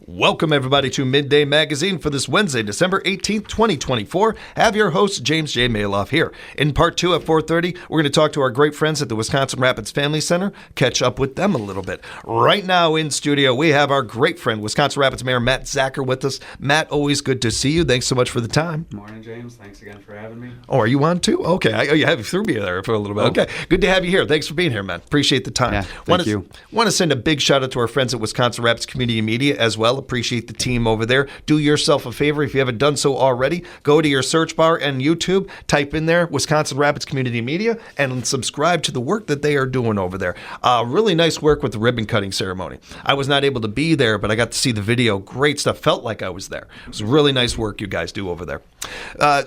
Welcome, everybody, to Midday Magazine for this Wednesday, December 18th, 2024. Have your host, James J. Maloff, here. In part two at 4:30, we're going to talk to our great friends at the Wisconsin Rapids Family Center, catch up with them a little bit. Right now in studio, we have our great friend, Wisconsin Rapids Mayor Matt Zacher, with us. Matt, always good to see you. Thanks so much for the time. Morning, James. Thanks again for having me. Oh, are you on too? Okay. You threw me there for a little bit. Okay. Good to have you here. Thanks for being here, man. Appreciate the time. Yeah, thank you. Want to send a big shout out to our friends at Wisconsin Rapids Community Media as well. Appreciate the team over there. Do yourself a favor if you haven't done so already. Go to your search bar and YouTube, type in there Wisconsin Rapids Community Media, and subscribe to the work that they are doing over there. Really nice work with the ribbon cutting ceremony. I was not able to be there, but I got to see the video. Great stuff. Felt like I was there. It was really nice work you guys do over there.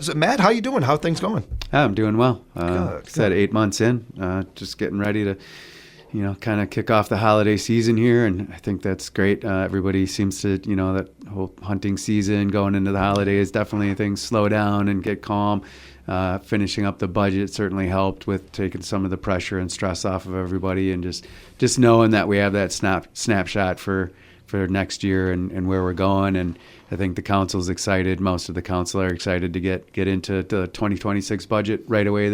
So Matt, how you doing? How are things going? I'm doing well. Good. Said 8 months in, just getting ready to kind of kick off the holiday season here, and I think that's great. Everybody seems to, that whole hunting season going into the holidays, definitely things slow down and get calm. Finishing up the budget certainly helped with taking some of the pressure and stress off of everybody, and just knowing that we have that snapshot for next year and where we're going. And I think the council's excited. Most of the council are excited to get into the 2026 budget right away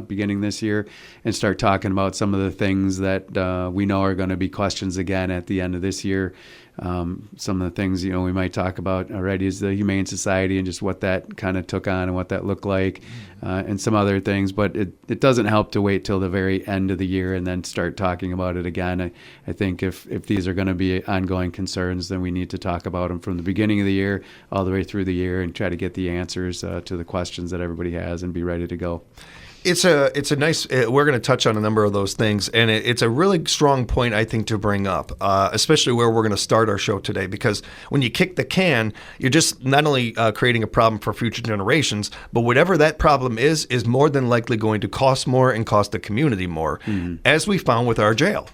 beginning this year and start talking about some of the things that we know are going to be questions again at the end of this year. Some of the things, we might talk about already is the Humane Society and just what that kind of took on and what that looked like, and some other things. But it doesn't help to wait till the very end of the year and then start talking about it again. I think if these are going to be ongoing concerns, then we need to talk about them from the beginning of the year all the way through the year and try to get the answers to the questions that everybody has and be ready to go. It's a nice, we're going to touch on a number of those things, and it's a really strong point, I think, to bring up, especially where we're going to start our show today, because when you kick the can, you're just not only creating a problem for future generations, but whatever that problem is more than likely going to cost more and cost the community more, as we found with our jail.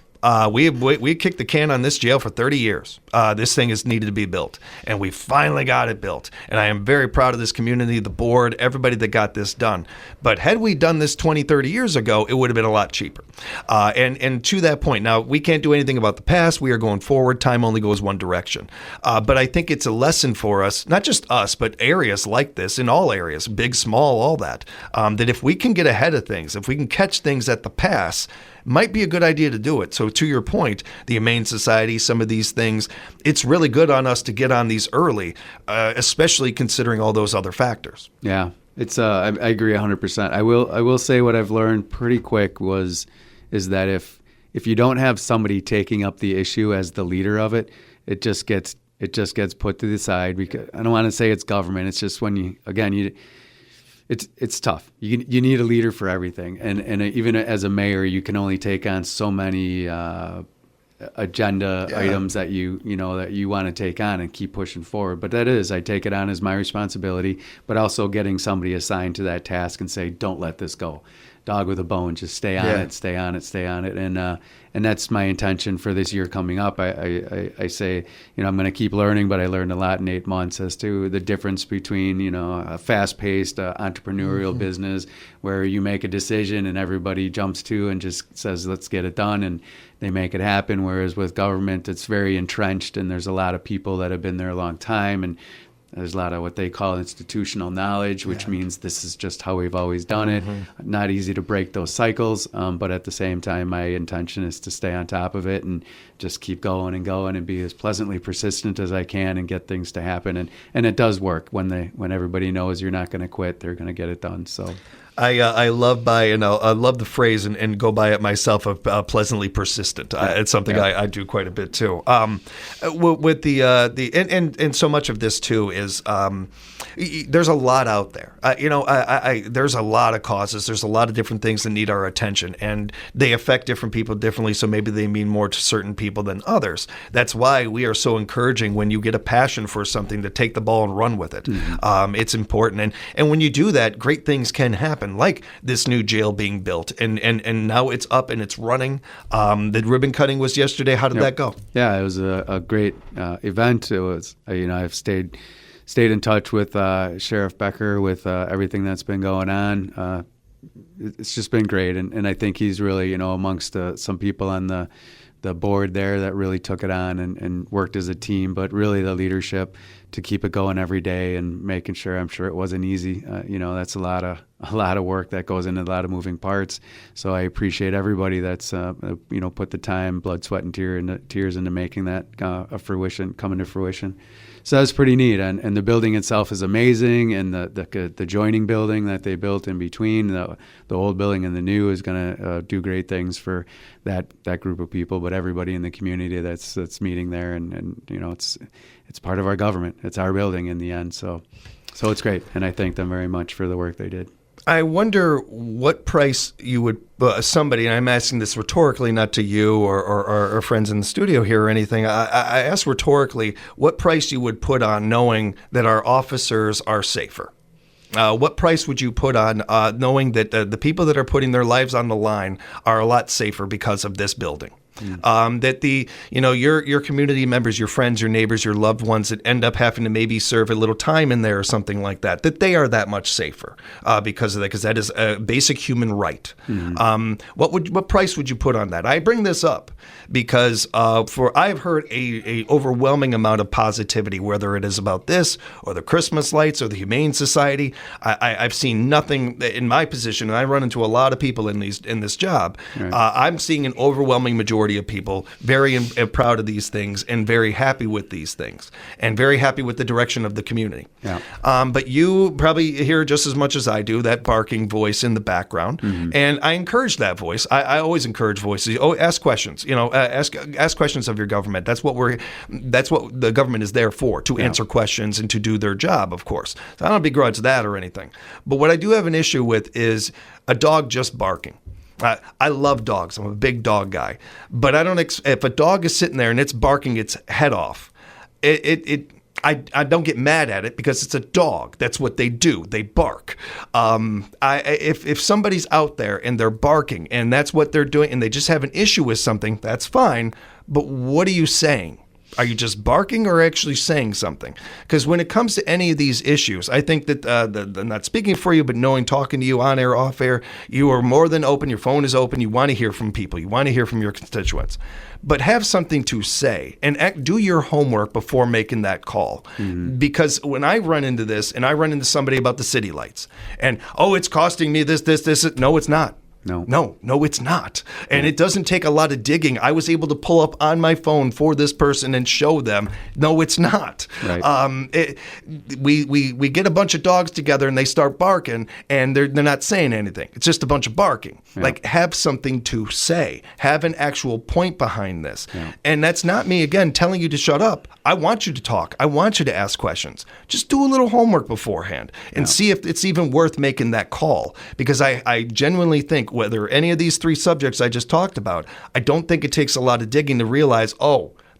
We kicked the can on this jail for 30 years. This thing has needed to be built, and we finally got it built. And I am very proud of this community, the board, everybody that got this done. But had we done this 20, 30 years ago, it would have been a lot cheaper. And to that point, now we can't do anything about the past. We are going forward. Time only goes one direction. But I think it's a lesson for us, not just us, but areas like this, in all areas, big, small, all that, that if we can get ahead of things, if we can catch things at the pass, might be a good idea to do it. So to your point, the Humane Society, some of these things, it's really good on us to get on these early, especially considering all those other factors. Yeah, it's I agree 100%. I will say what I've learned pretty quick is that if you don't have somebody taking up the issue as the leader of it, it just gets put to the side. Because I don't want to say it's government. It's just when you It's tough. You need a leader for everything, and even as a mayor, you can only take on so many agenda items that you want to take on and keep pushing forward. But I take it on as my responsibility, but also getting somebody assigned to that task and say, don't let this go. Dog with a bone, just stay on it, stay on it. And that's my intention for this year coming up. I say, I'm going to keep learning, but I learned a lot in 8 months as to the difference between, a fast-paced entrepreneurial business where you make a decision and everybody jumps to and just says, let's get it done, and they make it happen. Whereas with government, it's very entrenched, and there's a lot of people that have been there a long time, and there's a lot of what they call institutional knowledge, which means this is just how we've always done it. Not easy to break those cycles, but at the same time, my intention is to stay on top of it and just keep going and be as pleasantly persistent as I can and get things to happen. And it does work when everybody knows you're not going to quit, they're going to get it done. So. I love the phrase and go by it myself of pleasantly persistent. It's something I do quite a bit too. With and so much of this too is there's a lot out there. There's a lot of causes. There's a lot of different things that need our attention, and they affect different people differently. So maybe they mean more to certain people than others. That's why we are so encouraging when you get a passion for something to take the ball and run with it. It's important, and when you do that, great things can happen. Like this new jail being built, and now it's up and it's running. The ribbon cutting was yesterday. How did that go? Yeah, it was a great event. It was, I've stayed in touch with Sheriff Becker with everything that's been going on. It's just been great, and I think he's really, amongst some people on the the board there that really took it on and worked as a team, but really the leadership to keep it going every day and making sure. I'm sure it wasn't easy. That's a lot of work that goes into a lot of moving parts. So I appreciate everybody that's put the time, blood, sweat, and tears into making that coming to fruition. So that's pretty neat, and the building itself is amazing, and the joining building that they built in between the old building and the new is going to do great things for that group of people, but everybody in the community that's meeting there, and it's part of our government. It's our building in the end, so it's great, and I thank them very much for the work they did. I wonder what price you would, somebody, and I'm asking this rhetorically, not to you or friends in the studio here or anything. I ask rhetorically what price you would put on knowing that our officers are safer. What price would you put on knowing that the people that are putting their lives on the line are a lot safer because of this building? That your community members, your friends, your neighbors, your loved ones that end up having to maybe serve a little time in there or something like that they are that much safer because of that, because that is a basic human right. What price would you put on that? I bring this up because I've heard a overwhelming amount of positivity, whether it is about this or the Christmas lights or the Humane Society. I've seen nothing in my position, and I run into a lot of people in this job. Right. I'm seeing an overwhelming majority of people very proud of these things and very happy with these things and very happy with the direction of the community. Yeah. But you probably hear just as much as I do that barking voice in the background, and I encourage that voice. I always encourage voices. Ask questions. Ask questions of your government. That's what the government is there for, to answer questions and to do their job, of course. So I don't begrudge that or anything. But what I do have an issue with is a dog just barking. I love dogs. I'm a big dog guy, but I don't. If a dog is sitting there and it's barking its head off, I don't get mad at it because it's a dog. That's what they do. They bark. If somebody's out there and they're barking and that's what they're doing and they just have an issue with something, that's fine. But what are you saying? Are you just barking or actually saying something? Because when it comes to any of these issues, I think that not speaking for you, but talking to you on air, off air, you are more than open. Your phone is open. You want to hear from people. You want to hear from your constituents. But have something to say and do your homework before making that call. Because when I run into this and I run into somebody about the city lights and, it's costing me this. No, it's not. No, it's not. And it doesn't take a lot of digging. I was able to pull up on my phone for this person and show them, no, it's not. Right. We get a bunch of dogs together and they start barking and they're not saying anything. It's just a bunch of barking. Yeah. Like, have something to say. Have an actual point behind this. Yeah. And that's not me, again, telling you to shut up. I want you to talk. I want you to ask questions. Just do a little homework beforehand and see if it's even worth making that call. Because I genuinely think whether any of these three subjects I just talked about, I don't think it takes a lot of digging to realize,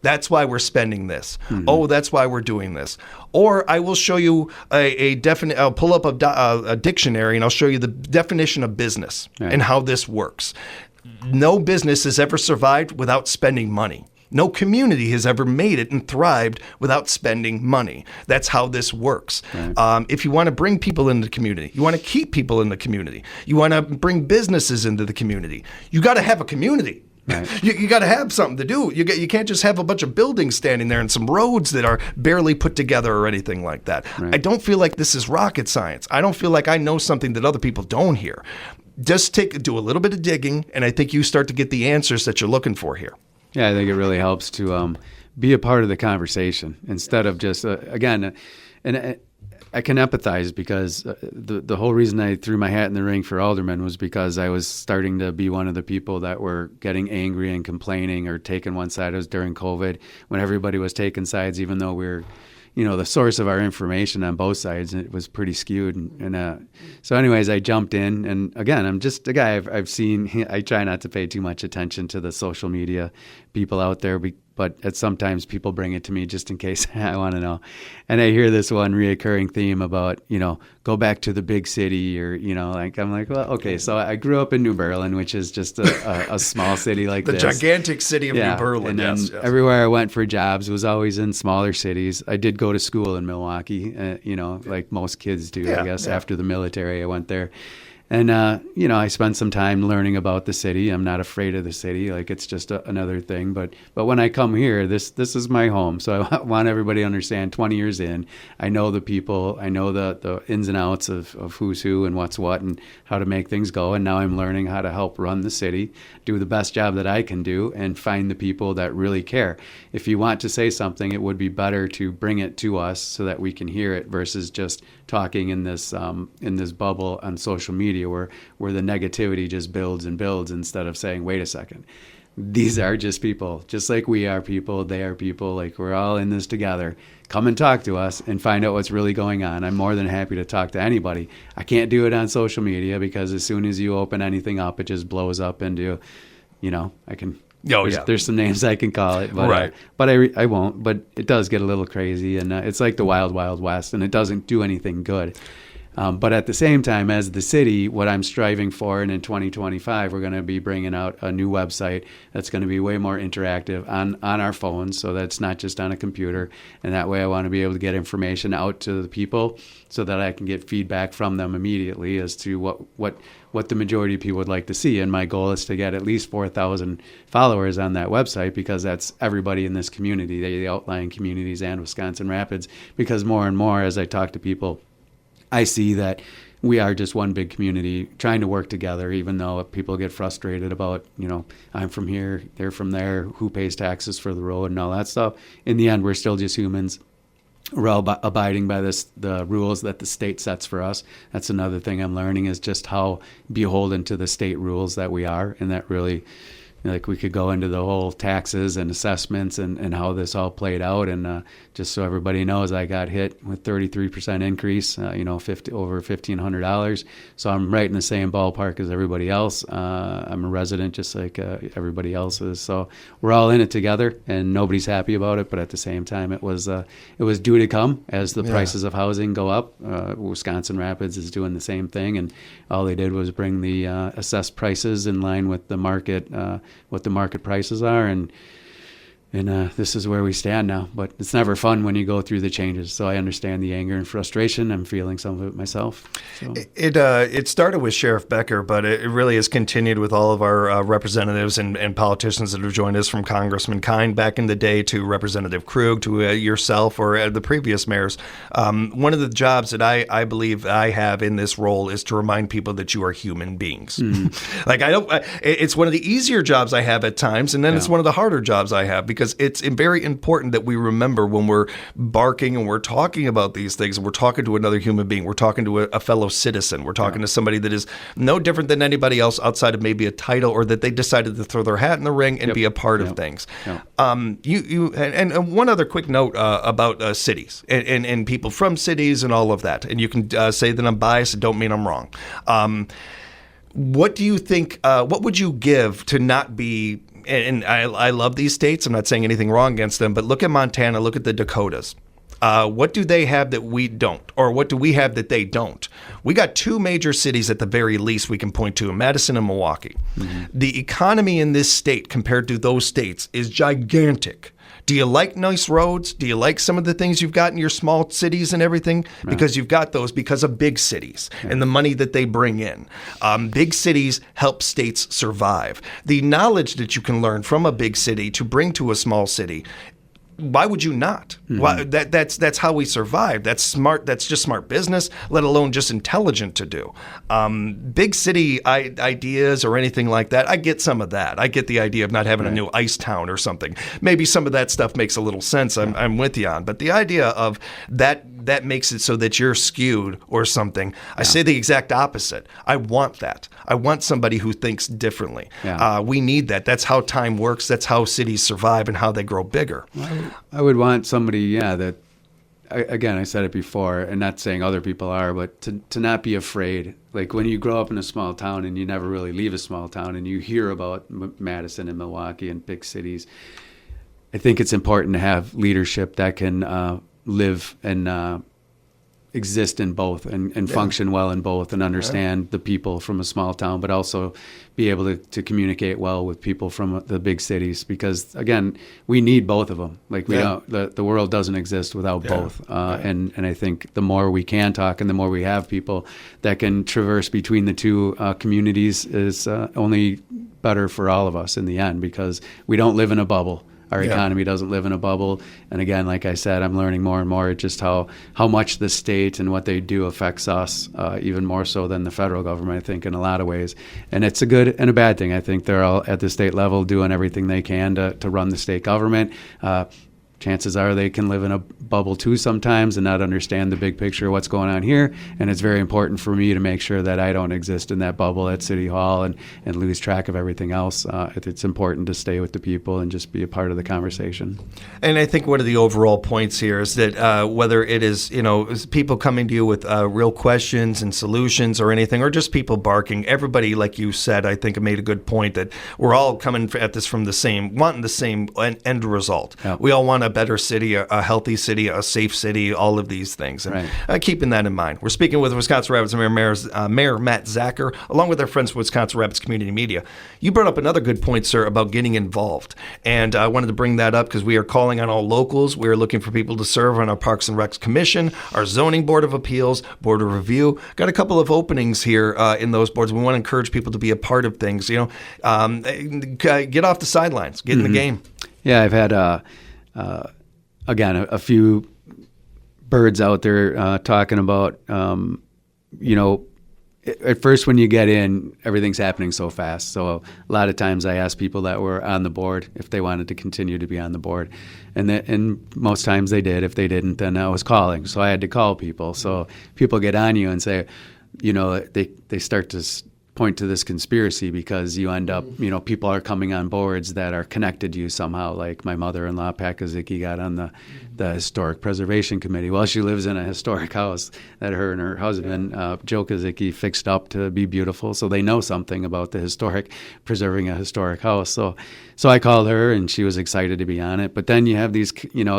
that's why we're spending this. That's why we're doing this. Or I will show you I'll pull up a dictionary and I'll show you the definition of business and how this works. No business has ever survived without spending money. No community has ever made it and thrived without spending money. That's how this works. Right. If you want to bring people into the community, you want to keep people in the community, you want to bring businesses into the community, you got to have a community. Right. You got to have something to do. You can't just have a bunch of buildings standing there and some roads that are barely put together or anything like that. Right. I don't feel like this is rocket science. I don't feel like I know something that other people don't hear. Just do a little bit of digging, and I think you start to get the answers that you're looking for here. Yeah, I think it really helps to be a part of the conversation instead of just, and I can empathize because the whole reason I threw my hat in the ring for alderman was because I was starting to be one of the people that were getting angry and complaining or taking one side. It was during COVID when everybody was taking sides, even though we're the source of our information on both sides, and it was pretty skewed. So anyways, I jumped in, and again, I'm just a guy I've seen. I try not to pay too much attention to the social media people out there, but sometimes people bring it to me just in case I want to know. And I hear this one reoccurring theme about, go back to the big city or, I'm like, well, okay. So I grew up in New Berlin, which is just a small city like this. The gigantic city of New Berlin. And then everywhere I went for jobs was always in smaller cities. I did go to school in Milwaukee, like most kids do, I guess, after the military. I went there. And, I spent some time learning about the city. I'm not afraid of the city. Like, it's just another thing. But when I come here, this is my home. So I want everybody to understand 20 years in, I know the people. I know the ins and outs of who's who and what's what and how to make things go. And now I'm learning how to help run the city, do the best job that I can do, and find the people that really care. If you want to say something, it would be better to bring it to us so that we can hear it versus just talking in this bubble on social media where the negativity just builds and builds instead of saying, wait a second, these are just people, just like we are people, they are people, like we're all in this together. Come and talk to us and find out what's really going on. I'm more than happy to talk to anybody. I can't do it on social media because as soon as you open anything up, it just blows up into, I can... There's some names I can call it, but right. But I won't. But it does get a little crazy, and it's like the wild, wild west, and it doesn't do anything good. But at the same time, as the city, what I'm striving for, and in 2025, we're going to be bringing out a new website that's going to be way more interactive on our phones, so that's not just on a computer. And that way I want to be able to get information out to the people so that I can get feedback from them immediately as to what the majority of people would like to see. And my goal is to get at least 4,000 followers on that website because that's everybody in this community, the outlying communities and Wisconsin Rapids, because more and more as I talk to people, I see that we are just one big community trying to work together, even though people get frustrated about, I'm from here, they're from there, who pays taxes for the road and all that stuff. In the end, we're still just humans. We're all abiding by the rules that the state sets for us. That's another thing I'm learning is just how beholden to the state rules that we are, and that really... Like we could go into the whole taxes and assessments and how this all played out. And just so everybody knows, I got hit with 33% increase, over $1,500. So I'm right in the same ballpark as everybody else. I'm a resident just like everybody else is. So we're all in it together and nobody's happy about it. But at the same time, it was due to come as the prices of housing go up. Wisconsin Rapids is doing the same thing. And all they did was bring the assessed prices in line with the market, what the market prices are, and this is where we stand now. But it's never fun when you go through the changes. So I understand the anger and frustration. I'm feeling some of it myself. So. It started with Sheriff Becker, but it really has continued with all of our representatives and politicians that have joined us, from Congressman Kine back in the day to Representative Krug to yourself or the previous mayors. One of the jobs that I believe I have in this role is to remind people that you are human beings. It's one of the easier jobs I have at times, and then it's one of the harder jobs I have because it's very important that we remember when we're barking and we're talking about these things, and we're talking to another human being, we're talking to a fellow citizen, we're talking to somebody that is no different than anybody else outside of maybe a title, or that they decided to throw their hat in the ring and be a part of things. And one other quick note about cities and people from cities and all of that, and you can say that I'm biased, it don't mean I'm wrong. What do you think, what would you give to not be, and I love these states, I'm not saying anything wrong against them, but look at Montana, look at the Dakotas. What do they have that we don't? Or what do we have that they don't? We got two major cities at the very least we can point to, Madison and Milwaukee. Mm-hmm. The economy in this state compared to those states is gigantic. Do you like nice roads? Do you like some of the things you've got in your small cities and everything? Right. Because you've got those because of big cities and the money that they bring in. Big cities help states survive. The knowledge that you can learn from a big city to bring to a small city, why would you not? Mm-hmm. Why, that's how we survive. That's smart. That's just smart business, let alone just intelligent to do. Big city ideas or anything like that, I get some of that. I get the idea of not having a new ice town or something. Maybe some of that stuff makes a little sense. I'm with you on. But the idea of that makes it so that you're skewed or something. I say the exact opposite. I want that. I want somebody who thinks differently. Yeah. We need that. That's how time works. That's how cities survive and how they grow bigger. I would want somebody, that, again, I said it before, and not saying other people are, but to not be afraid. Like when you grow up in a small town and you never really leave a small town and you hear about Madison and Milwaukee and big cities, I think it's important to have leadership that can live and exist in both and function well in both and understand the people from a small town, but also be able to communicate well with people from the big cities, because again, we need both of them. Like we don't, the world doesn't exist without both. And I think the more we can talk and the more we have people that can traverse between the two communities is only better for all of us in the end, because we don't live in a bubble. Our economy doesn't live in a bubble. And again, like I said, I'm learning more and more just how much the state and what they do affects us, even more so than the federal government, I think, in a lot of ways. And it's a good and a bad thing. I think they're all at the state level doing everything they can to run the state government. Chances are they can live in a bubble too sometimes and not understand the big picture of what's going on here. And it's very important for me to make sure that I don't exist in that bubble at City Hall and lose track of everything else. It's important to stay with the people and just be a part of the conversation. And I think one of the overall points here is that whether it is, is people coming to you with real questions and solutions or anything, or just people barking, everybody, like you said, I think made a good point that we're all coming at this from wanting the same end result. Yep. We all want a better city, a healthy city, a safe city, all of these things. And keeping that in mind. We're speaking with Wisconsin Rapids Mayor Matt Zacher, along with our friends from Wisconsin Rapids Community Media. You brought up another good point, sir, about getting involved. And I wanted to bring that up because we are calling on all locals. We are looking for people to serve on our Parks and Recs Commission, our Zoning Board of Appeals, Board of Review. Got a couple of openings here in those boards. We want to encourage people to be a part of things. Get off the sidelines, get in the game. Yeah, I've had again, a few birds out there talking about, at first when you get in, everything's happening so fast. So a lot of times I asked people that were on the board if they wanted to continue to be on the board. And most times they did. If they didn't, then I was calling. So I had to call people. So people get on you and say, they start to point to this conspiracy because you end up, people are coming on boards that are connected to you somehow. Like my mother-in-law, Pat Kazicki, got on the Historic Preservation Committee. Well, she lives in a historic house that her and her husband, Joe Kazicki, fixed up to be beautiful. So they know something about the preserving a historic house. So I called her and she was excited to be on it. But then you have these,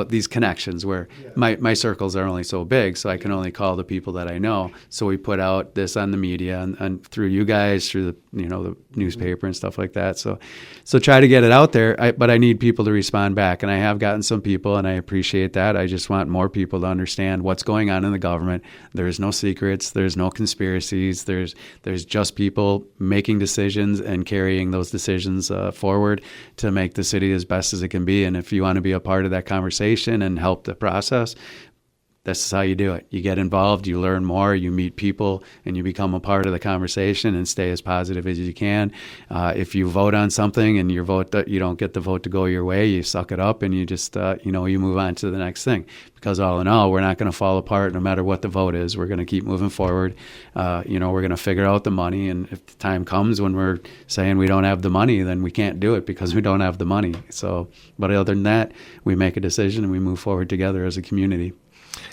these connections where my circles are only so big, so I can only call the people that I know. So we put out this on the media and through you guys, through the newspaper and stuff like that. So try to get it out there. But I need people to respond back, and I have gotten some people, and I appreciate that. I just want more people to understand what's going on in the government. There's no secrets. There's no conspiracies. There's just people making decisions and carrying those decisions forward to make the city as best as it can be. And if you want to be a part of that conversation and help the process, this is how you do it. You get involved, you learn more, you meet people, and you become a part of the conversation and stay as positive as you can. If you vote on something and you don't get the vote to go your way, you suck it up and you just, you move on to the next thing. Because all in all, we're not going to fall apart no matter what the vote is. We're going to keep moving forward. We're going to figure out the money. And if the time comes when we're saying we don't have the money, then we can't do it because we don't have the money. But other than that, we make a decision and we move forward together as a community.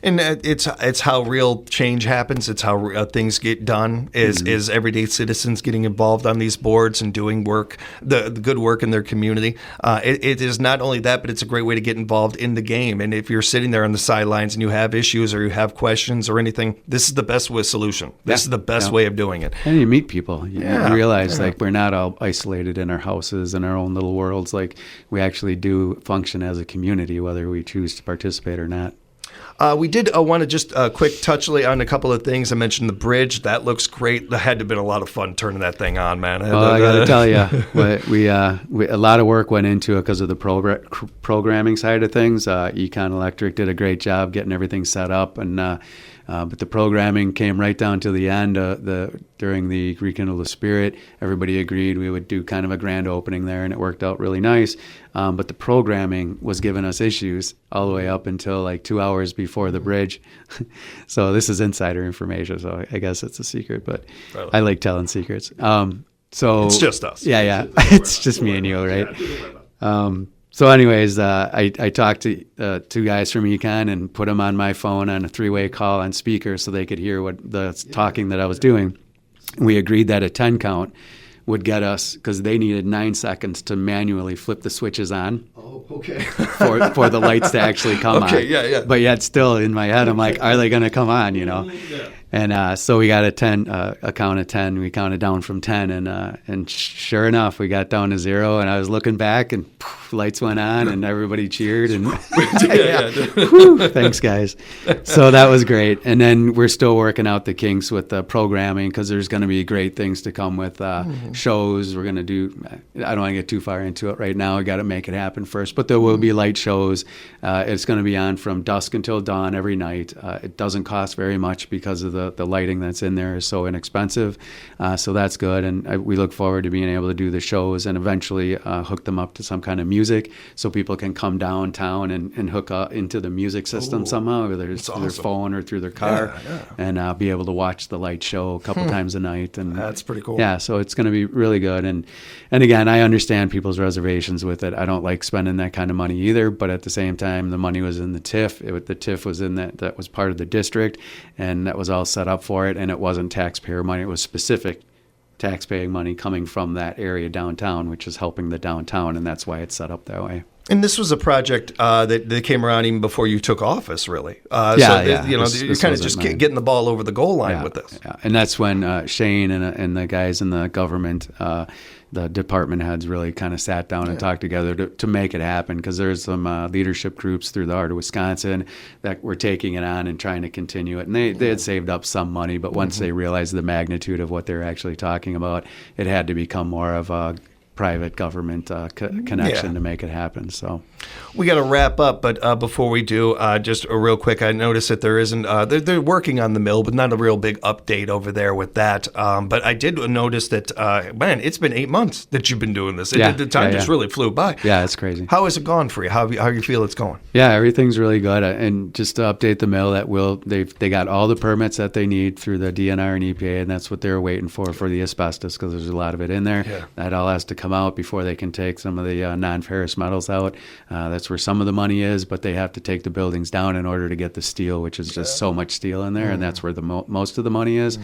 And it's how real change happens. It's how things get done. Is everyday citizens getting involved on these boards and doing work, the good work in their community. It is not only that, but it's a great way to get involved in the game. And if you're sitting there on the sidelines and you have issues or you have questions or anything, this is the best solution. This is the best way of doing it. And you meet people. You realize like we're not all isolated in our houses and our own little worlds. Like we actually do function as a community, whether we choose to participate or not. We did want to just quick touch on a couple of things. I mentioned the bridge. That looks great. That had to have been a lot of fun turning that thing on, man. Well, I got to tell you, we a lot of work went into it because of the programming side of things. Econ Electric did a great job getting everything set up, and but the programming came right down to the end. During the Rekindle the Spirit, everybody agreed we would do kind of a grand opening there, and it worked out really nice. But the programming was giving us issues all the way up until like 2 hours before the bridge. So this is insider information, so I guess it's a secret, but I like telling secrets. So it's just us. Yeah. It's just me and you, right? So anyways, I talked to two guys from Econ and put them on my phone on a 3-way call on speaker so they could hear what the talking that I was doing. We agreed that a 10 count would get us, because they needed 9 seconds to manually flip the switches on. Oh, okay. for the lights to actually come on. Okay, yeah. But yet still in my head, I'm like, are they going to come on, Yeah. And so we got a count of 10. We counted down from 10, and sure enough, we got down to 0. And I was looking back, and poof, lights went on, and everybody cheered. And Whew, thanks, guys. So that was great. And then we're still working out the kinks with the programming, because there's going to be great things to come with shows. We're going to do. I don't want to get too far into it right now. I got to make it happen first. But there will be light shows. It's going to be on from dusk until dawn every night. It doesn't cost very much because of the lighting that's in there is so inexpensive. So that's good. And we look forward to being able to do the shows and eventually hook them up to some kind of music so people can come downtown and hook up into the music system somehow, whether it's through their phone or through their car, and be able to watch the light show a couple times a night. And that's pretty cool. Yeah, so it's going to be really good. And again, I understand people's reservations with it. I don't like spending that kind of money either, but at the same time, the money was in the TIF. The TIF was in that was part of the district, and that was all set up for it, and it wasn't taxpayer money. It was specific taxpaying money coming from that area downtown, which is helping the downtown, and that's why it's set up that way. And this was a project that came around even before you took office, really. You're kind of just getting the ball over the goal line with this. Yeah. And that's when Shane and the guys in the government, the department heads, really kind of sat down and talked together to make it happen, because there's some leadership groups through the Heart of Wisconsin that were taking it on and trying to continue it. And they had saved up some money, but once they realized the magnitude of what they're actually talking about, it had to become more of a private government connection to make it happen. So we got to wrap up, but before we do, just real quick, I noticed that there isn't they're working on the mill, but not a real big update over there with that. But I did notice that man, it's been 8 months that you've been doing this. The time just really flew by. Yeah, it's crazy. How has it gone for you? How you feel it's going? Yeah, everything's really good. And just to update the mill, they got all the permits that they need through the DNR and EPA, and that's what they're waiting for the asbestos, because there's a lot of it in there. Yeah. That all has to come out before they can take some of the non-ferrous metals out. That's where some of the money is, but they have to take the buildings down in order to get the steel, which is just so much steel in there, and that's where the most of the money is.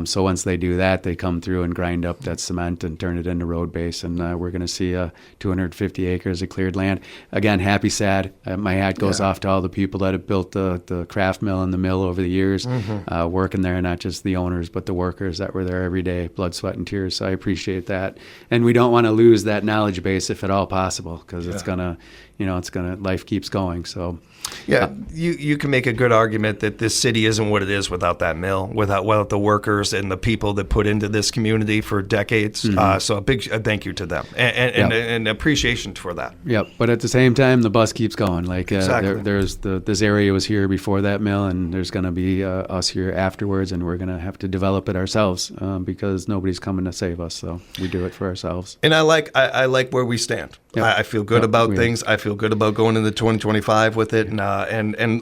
So once they do that, they come through and grind up that cement and turn it into road base, and we're going to see 250 acres of cleared land. Again, happy, sad. My hat goes off to all the people that have built the craft mill and the mill over the years, working there, not just the owners, but the workers that were there every day, blood, sweat, and tears. So I appreciate that. And we don't want to lose that knowledge base if at all possible, because it's gonna life keeps going. So you can make a good argument that this city isn't what it is without that mill, without the workers and the people that put into this community for decades. So a big thank you to them and appreciation for that. Yep. But at the same time, the bus keeps going. Like exactly. This area was here before that mill, and there's going to be us here afterwards, and we're going to have to develop it ourselves because nobody's coming to save us. So we do it for ourselves. And I like where we stand. Yep. I feel good about things. I feel good about going into 2025 with it, and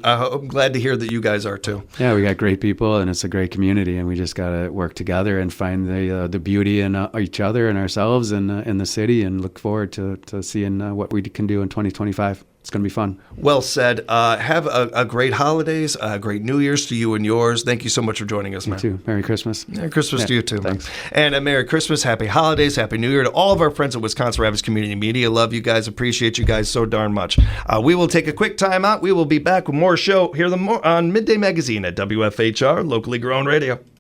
I'm glad to hear that you guys are too. Yeah, we got great people, and it's a great community, and we just got to work together and find the beauty in each other and ourselves and in the city, and look forward to seeing what we can do in 2025. It's going to be fun. Well said. Have a great holidays, a great New Year's to you and yours. Thank you so much for joining us, man. You too. Merry Christmas. Merry Christmas to you too. Thanks. And a Merry Christmas, Happy Holidays, Happy New Year to all of our friends at Wisconsin Rapids Community Media. Love you guys. Appreciate you guys so darn much. We will take a quick time out. We will be back with more show here on Midday Magazine at WFHR, locally grown radio.